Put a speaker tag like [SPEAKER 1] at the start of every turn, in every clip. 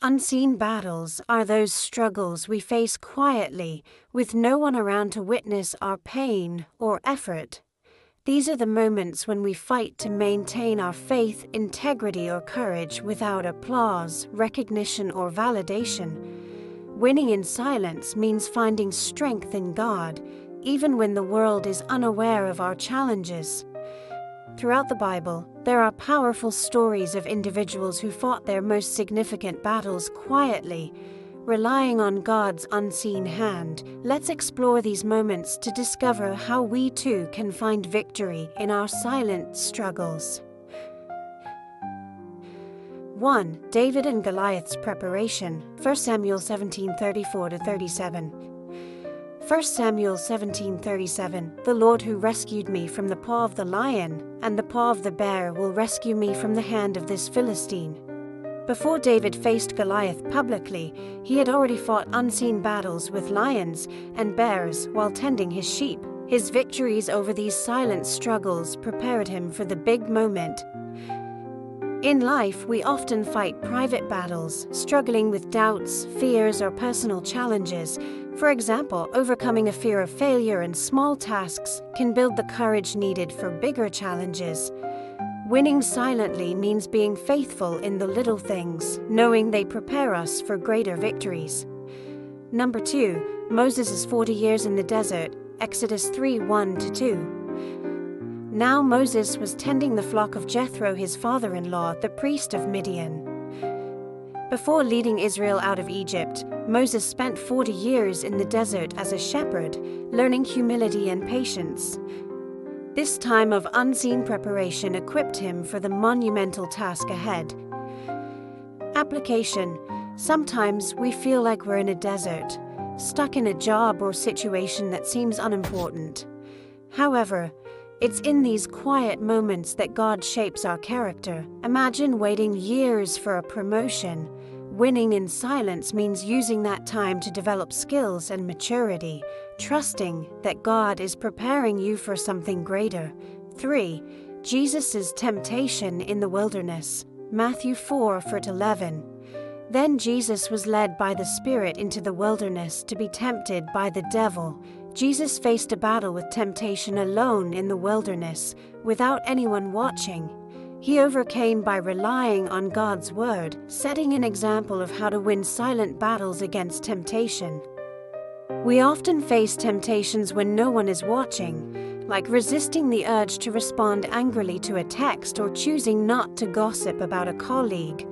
[SPEAKER 1] Unseen battles are those struggles we face quietly, with no one around to witness our pain or effort. These are the moments when we fight to maintain our faith, integrity, or courage without applause, recognition, or validation. Winning in silence means finding strength in God, even when the world is unaware of our challenges. Throughout the Bible, there are powerful stories of individuals who fought their most significant battles quietly, relying on God's unseen hand. Let's explore these moments to discover how we too can find victory in our silent struggles. 1. David and Goliath's preparation. 1 Samuel 17:34-37. 1 Samuel 17:37. The Lord who rescued me from the paw of the lion and the paw of the bear will rescue me from the hand of this Philistine. Before David faced Goliath publicly, he had already fought unseen battles with lions and bears while tending his sheep. His victories over these silent struggles prepared him for the big moment. In life, we often fight private battles, struggling with doubts, fears, or personal challenges. For example, overcoming a fear of failure in small tasks can build the courage needed for bigger challenges. Winning silently means being faithful in the little things, knowing they prepare us for greater victories. Number 2. Moses' 40 years in the desert, Exodus 3:1-2. Now Moses was tending the flock of Jethro, his father-in-law, the priest of Midian. Before leading Israel out of Egypt, Moses spent 40 years in the desert as a shepherd, learning humility and patience. This time of unseen preparation equipped him for the monumental task ahead. Application. Sometimes we feel like we're in a desert, stuck in a job or situation that seems unimportant. However, it's in these quiet moments that God shapes our character. Imagine waiting years for a promotion. Winning in silence means using that time to develop skills and maturity, trusting that God is preparing you for something greater. 3. Jesus' temptation in the wilderness. Matthew 4:11. Then Jesus was led by the Spirit into the wilderness to be tempted by the devil. Jesus faced a battle with temptation alone in the wilderness, without anyone watching. He overcame by relying on God's word, setting an example of how to win silent battles against temptation. We often face temptations when no one is watching, like resisting the urge to respond angrily to a text or choosing not to gossip about a colleague.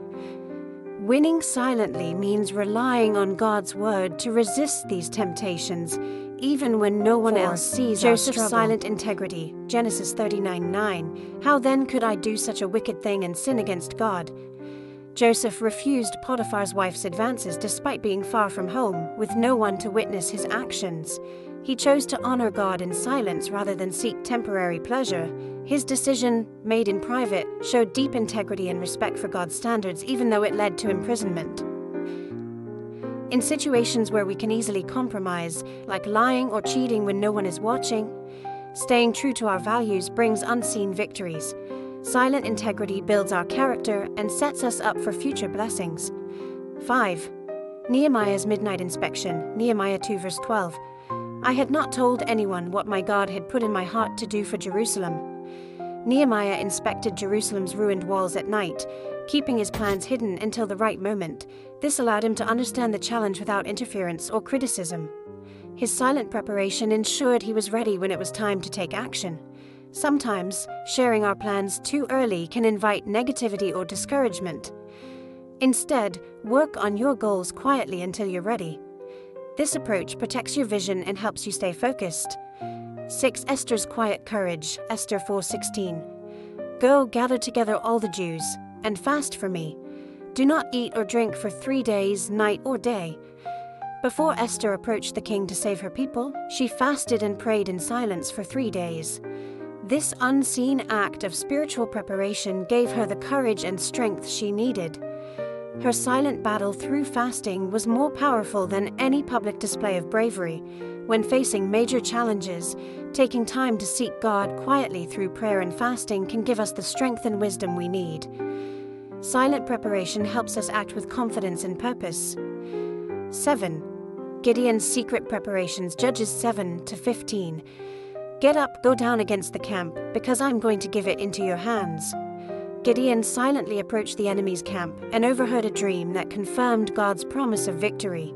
[SPEAKER 1] Winning silently means relying on God's word to resist these temptations, even when no one else sees our struggle. Joseph's silent integrity. Genesis 39:9. How then could I do such a wicked thing and sin against God? Joseph refused Potiphar's wife's advances despite being far from home, with no one to witness his actions. He chose to honor God in silence rather than seek temporary pleasure. His decision, made in private, showed deep integrity and respect for God's standards, even though it led to imprisonment. In situations where we can easily compromise, like lying or cheating when no one is watching, staying true to our values brings unseen victories. Silent integrity builds our character and sets us up for future blessings. 5. Nehemiah's midnight inspection. Nehemiah 2:12. I had not told anyone what my God had put in my heart to do for Jerusalem. Nehemiah inspected Jerusalem's ruined walls at night, keeping his plans hidden until the right moment. This allowed him to understand the challenge without interference or criticism. His silent preparation ensured he was ready when it was time to take action. Sometimes, sharing our plans too early can invite negativity or discouragement. Instead, work on your goals quietly until you're ready. This approach protects your vision and helps you stay focused. 6. Esther's quiet courage. Esther 4:16. Go, gather together all the Jews, and fast for me. Do not eat or drink for 3 days, night or day. Before Esther approached the king to save her people, she fasted and prayed in silence for 3 days. This unseen act of spiritual preparation gave her the courage and strength she needed. Her silent battle through fasting was more powerful than any public display of bravery. When facing major challenges, taking time to seek God quietly through prayer and fasting can give us the strength and wisdom we need. Silent preparation helps us act with confidence and purpose. 7. Gideon's secret preparations, Judges 7-15. Get up, go down against the camp, because I'm going to give it into your hands. Gideon silently approached the enemy's camp and overheard a dream that confirmed God's promise of victory.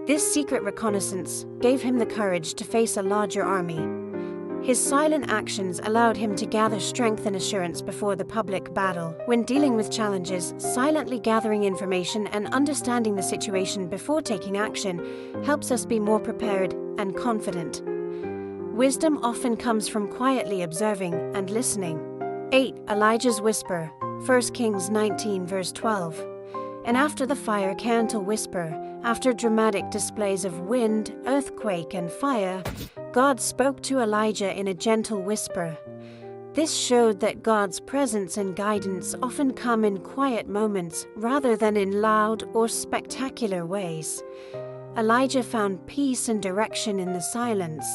[SPEAKER 1] This secret reconnaissance gave him the courage to face a larger army. His silent actions allowed him to gather strength and assurance before the public battle. When dealing with challenges, silently gathering information and understanding the situation before taking action helps us be more prepared and confident. Wisdom often comes from quietly observing and listening. 8. Elijah's whisper, 1 Kings 19 verse 12. And after the fire came a whisper, after dramatic displays of wind, earthquake, and fire, God spoke to Elijah in a gentle whisper. This showed that God's presence and guidance often come in quiet moments rather than in loud or spectacular ways. Elijah found peace and direction in the silence.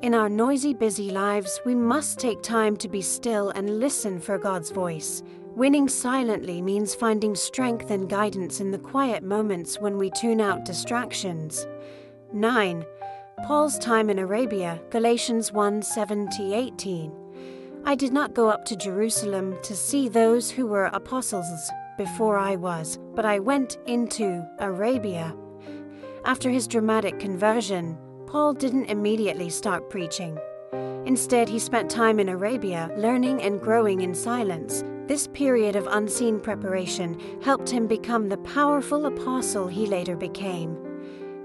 [SPEAKER 1] In our noisy, busy lives, we must take time to be still and listen for God's voice. Winning silently means finding strength and guidance in the quiet moments when we tune out distractions. 9. Paul's time in Arabia, Galatians 1:7-18. I did not go up to Jerusalem to see those who were apostles before I was, but I went into Arabia. After his dramatic conversion, Paul didn't immediately start preaching. Instead, he spent time in Arabia, learning and growing in silence. This period of unseen preparation helped him become the powerful apostle he later became.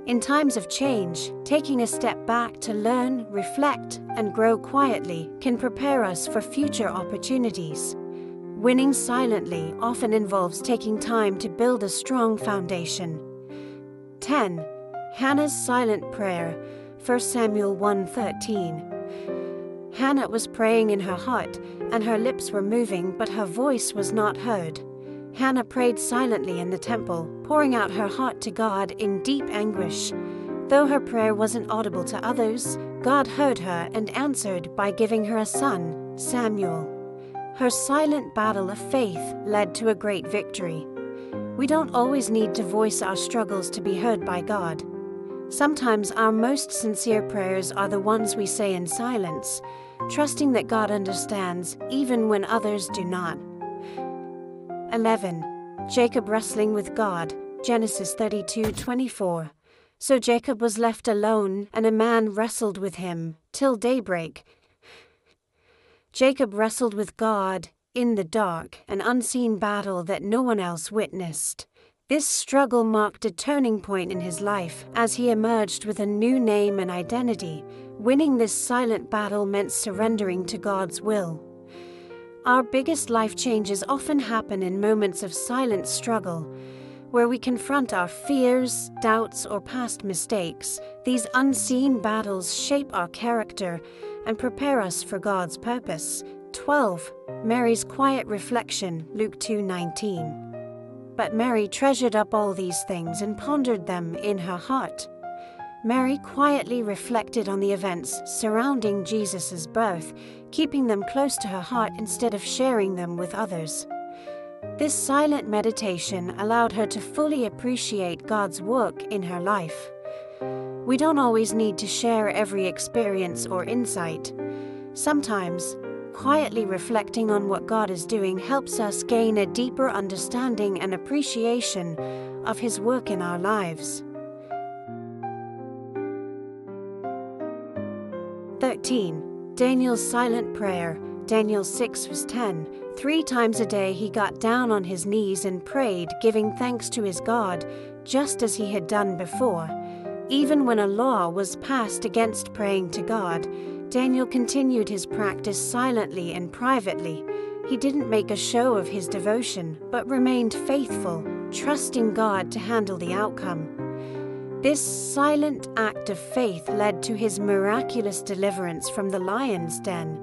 [SPEAKER 1] In times of change, taking a step back to learn, reflect, and grow quietly can prepare us for future opportunities. Winning silently often involves taking time to build a strong foundation. 10. Hannah's silent prayer, 1 Samuel 1:13. Hannah was praying in her heart, and her lips were moving, but her voice was not heard. Hannah prayed silently in the temple, pouring out her heart to God in deep anguish. Though her prayer wasn't audible to others, God heard her and answered by giving her a son, Samuel. Her silent battle of faith led to a great victory. We don't always need to voice our struggles to be heard by God. Sometimes our most sincere prayers are the ones we say in silence, trusting that God understands even when others do not. 11. Jacob wrestling with God, Genesis 32:24. So Jacob was left alone, and a man wrestled with him till daybreak. Jacob wrestled with God in the dark, an unseen battle that no one else witnessed. This struggle marked a turning point in his life as he emerged with a new name and identity. Winning this silent battle meant surrendering to God's will. Our biggest life changes often happen in moments of silent struggle, where we confront our fears, doubts, or past mistakes. These unseen battles shape our character and prepare us for God's purpose. 12. Mary's quiet reflection, Luke 2:19. But Mary treasured up all these things and pondered them in her heart. Mary quietly reflected on the events surrounding Jesus' birth, keeping them close to her heart instead of sharing them with others. This silent meditation allowed her to fully appreciate God's work in her life. We don't always need to share every experience or insight. Sometimes, quietly reflecting on what God is doing helps us gain a deeper understanding and appreciation of His work in our lives. 13. Daniel's silent prayer, Daniel 6:10. 3 times a day he got down on his knees and prayed, giving thanks to his God, just as he had done before. Even when a law was passed against praying to God, Daniel continued his practice silently and privately. He didn't make a show of his devotion, but remained faithful, trusting God to handle the outcome. This silent act of faith led to his miraculous deliverance from the lion's den.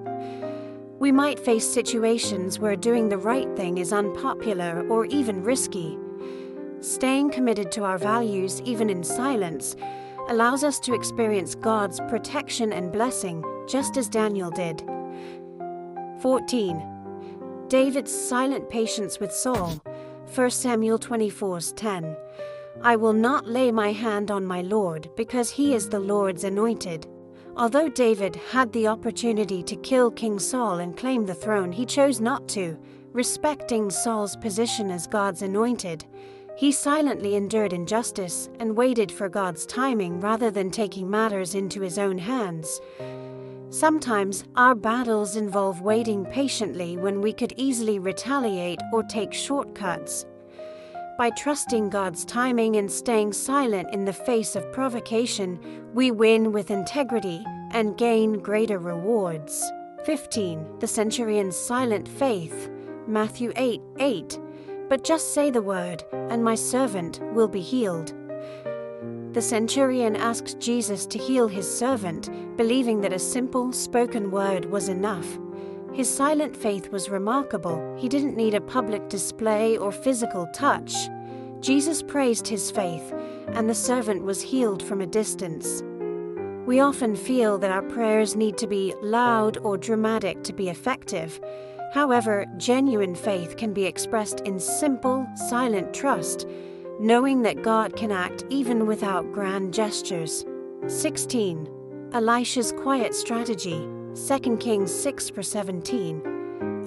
[SPEAKER 1] We might face situations where doing the right thing is unpopular or even risky. Staying committed to our values, even in silence, allows us to experience God's protection and blessing, just as Daniel did. 14. David's silent patience with Saul, 1 Samuel 24:10. I will not lay my hand on my Lord, because he is the Lord's anointed. Although David had the opportunity to kill King Saul and claim the throne, he chose not to, respecting Saul's position as God's anointed. He silently endured injustice and waited for God's timing rather than taking matters into his own hands. Sometimes our battles involve waiting patiently when we could easily retaliate or take shortcuts. By trusting God's timing and staying silent in the face of provocation, we win with integrity and gain greater rewards. 15. The centurion's silent faith, Matthew 8:8. But just say the word, and my servant will be healed. The centurion asked Jesus to heal his servant, believing that a simple, spoken word was enough. His silent faith was remarkable. He didn't need a public display or physical touch. Jesus praised his faith, and the servant was healed from a distance. We often feel that our prayers need to be loud or dramatic to be effective. However, genuine faith can be expressed in simple, silent trust, knowing that God can act even without grand gestures. 16. Elisha's quiet strategy, 2 Kings 6:17.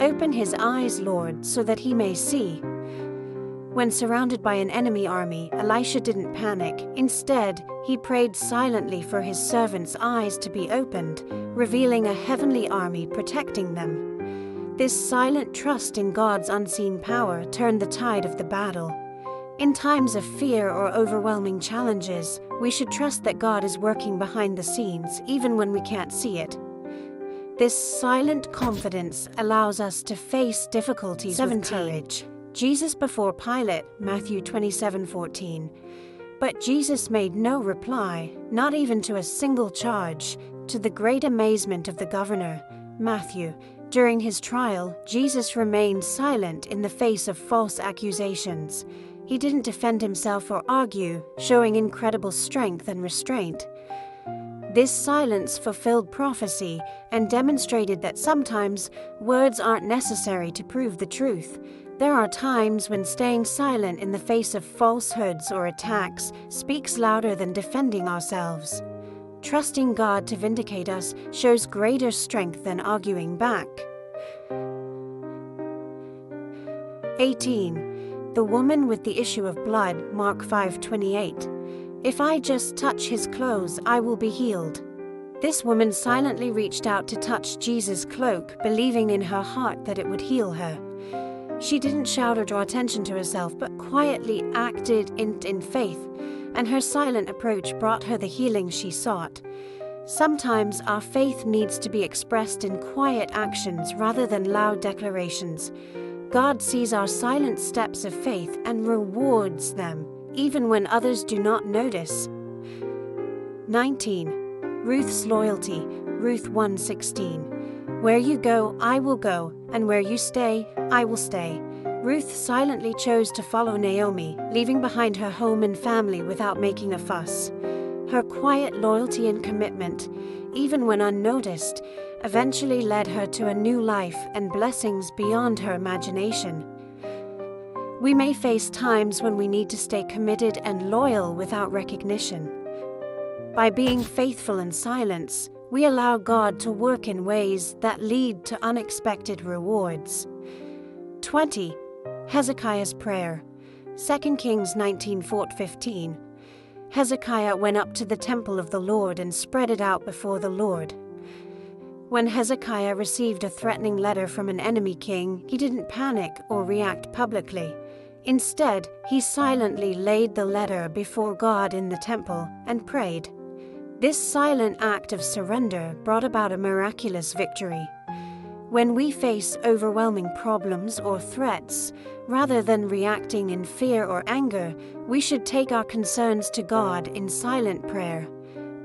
[SPEAKER 1] Open his eyes, Lord, so that he may see. When surrounded by an enemy army, Elisha didn't panic. Instead, he prayed silently for his servant's eyes to be opened, revealing a heavenly army protecting them. This silent trust in God's unseen power turned the tide of the battle. In times of fear or overwhelming challenges, we should trust that God is working behind the scenes, even when we can't see it. This silent confidence allows us to face difficulties with courage. Jesus before Pilate, Matthew 27:14. But Jesus made no reply, not even to a single charge, to the great amazement of the governor, Matthew. During his trial, Jesus remained silent in the face of false accusations. He didn't defend himself or argue, showing incredible strength and restraint. This silence fulfilled prophecy and demonstrated that sometimes words aren't necessary to prove the truth. There are times when staying silent in the face of falsehoods or attacks speaks louder than defending ourselves. Trusting God to vindicate us shows greater strength than arguing back. 18. The woman with the issue of blood, Mark 5:28. If I just touch his clothes, I will be healed. This woman silently reached out to touch Jesus' cloak, believing in her heart that it would heal her. She didn't shout or draw attention to herself, but quietly acted in faith, and her silent approach brought her the healing she sought. Sometimes our faith needs to be expressed in quiet actions rather than loud declarations. God sees our silent steps of faith and rewards them, even when others do not notice. 19. Ruth's loyalty, Ruth 1:16. Where you go, I will go, and where you stay, I will stay. Ruth silently chose to follow Naomi, leaving behind her home and family without making a fuss. Her quiet loyalty and commitment, even when unnoticed, eventually led her to a new life and blessings beyond her imagination. We may face times when we need to stay committed and loyal without recognition. By being faithful in silence, we allow God to work in ways that lead to unexpected rewards. 20. Hezekiah's prayer, 2 Kings 19:15. Hezekiah went up to the temple of the Lord and spread it out before the Lord. When Hezekiah received a threatening letter from an enemy king, he didn't panic or react publicly. Instead, he silently laid the letter before God in the temple and prayed. This silent act of surrender brought about a miraculous victory. When we face overwhelming problems or threats, rather than reacting in fear or anger, we should take our concerns to God in silent prayer.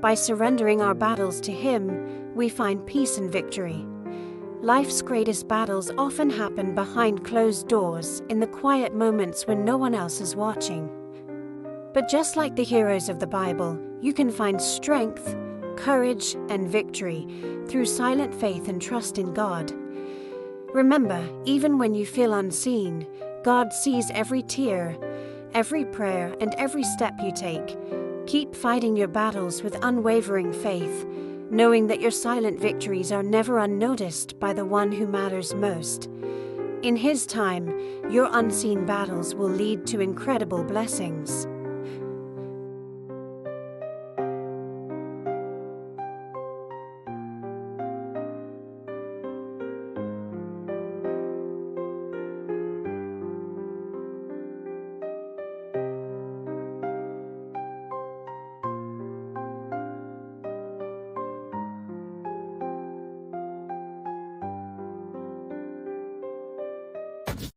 [SPEAKER 1] By surrendering our battles to Him, we find peace and victory. Life's greatest battles often happen behind closed doors, in the quiet moments when no one else is watching. But just like the heroes of the Bible, you can find strength, courage, and victory through silent faith and trust in God. Remember, even when you feel unseen, God sees every tear, every prayer, and every step you take. Keep fighting your battles with unwavering faith, knowing that your silent victories are never unnoticed by the one who matters most. In His time, your unseen battles will lead to incredible blessings.